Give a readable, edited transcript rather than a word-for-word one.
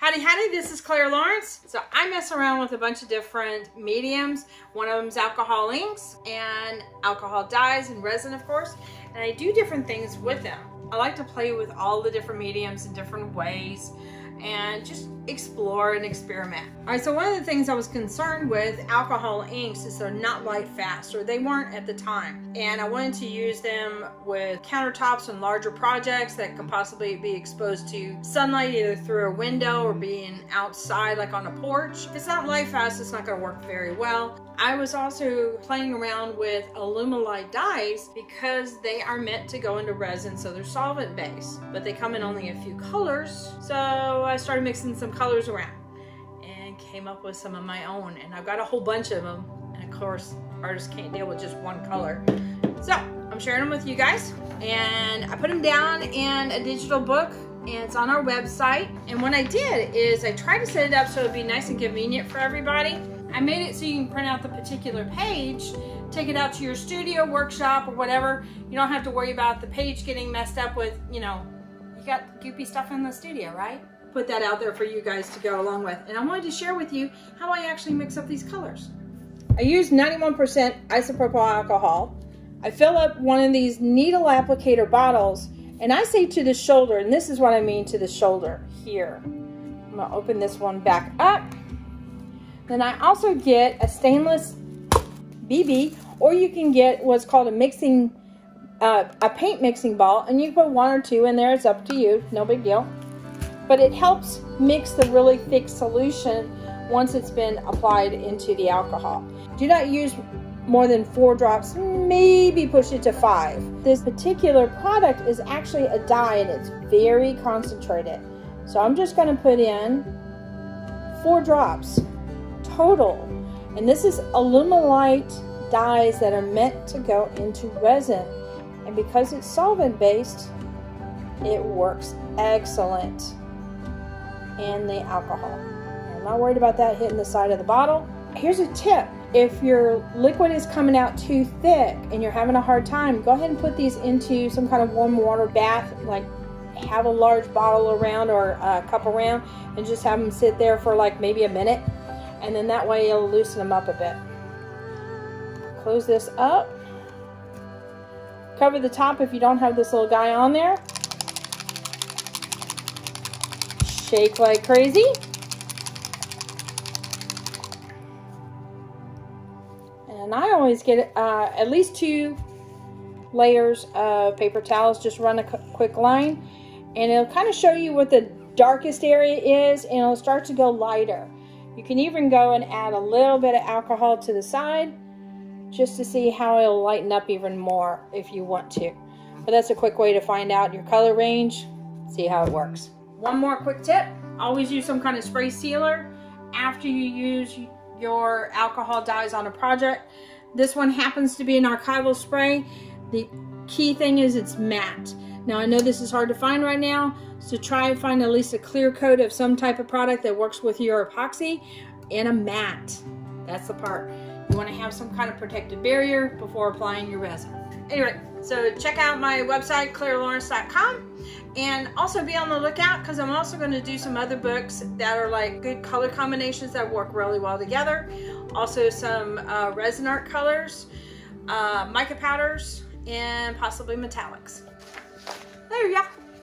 Howdy howdy, this is Clara Lawrence. So I mess around with a bunch of different mediums. One of them is alcohol inks and alcohol dyes and resin, of course. And I do different things with them. I like to play with all the different mediums in different ways and just explore and experiment. All right, so one of the things I was concerned with alcohol inks is they're not light fast, or they weren't at the time. And I wanted to use them with countertops and larger projects that could possibly be exposed to sunlight either through a window or being outside like on a porch. If it's not light fast, it's not gonna work very well. I was also playing around with Alumilite dyes because they are meant to go into resin, so they're solvent based, but they come in only a few colors. So I started mixing some colors around and came up with some of my own, and I've got a whole bunch of them, and of course artists can't deal with just one color, so I'm sharing them with you guys. And I put them down in a digital book, and it's on our website. And what I did is I tried to set it up so it'd be nice and convenient for everybody. I made it so you can print out the particular page, take it out to your studio, workshop, or whatever. You don't have to worry about the page getting messed up with, you know, you got goopy stuff in the studio, right? Put that out there for you guys to go along with. And I wanted to share with you how I actually mix up these colors. I use 91% isopropyl alcohol. I fill up one of these needle applicator bottles, and I say to the shoulder, and this is what I mean to the shoulder here. I'm gonna open this one back up. Then I also get a stainless BB, or you can get what's called a mixing, a paint mixing ball, and you can put one or two in there. It's up to you, no big deal. But it helps mix the really thick solution once it's been applied into the alcohol. Do not use more than 4 drops, maybe push it to 5. This particular product is actually a dye, and it's very concentrated. So I'm just going to put in 4 drops total. And this is Alumilite dyes that are meant to go into resin. And because it's solvent based, it works excellent in the alcohol. I'm not worried about that hitting the side of the bottle. Here's a tip. If your liquid is coming out too thick and you're having a hard time, go ahead and put these into some kind of warm water bath, like have a large bottle around or a cup around, and just have them sit there for like maybe a minute. And then that way it'll loosen them up a bit. Close this up. Cover the top if you don't have this little guy on there. Shake like crazy. And I always get at least 2 layers of paper towels. Just run a quick line, and it'll kind of show you what the darkest area is, and it'll start to go lighter. You can even go and add a little bit of alcohol to the side just to see how it'll lighten up even more if you want to. But that's a quick way to find out your color range, see how it works. One more quick tip, always use some kind of spray sealer after you use your alcohol dyes on a project. This one happens to be an archival spray. The key thing is it's matte. Now I know this is hard to find right now, so try and find at least a clear coat of some type of product that works with your epoxy and a matte. That's the part. You want to have some kind of protective barrier before applying your resin. Anyway, so check out my website, ClaraLawrence.com, and also be on the lookout because I'm also going to do some other books that are like good color combinations that work really well together. Also some resin art colors, mica powders, and possibly metallics. There you go.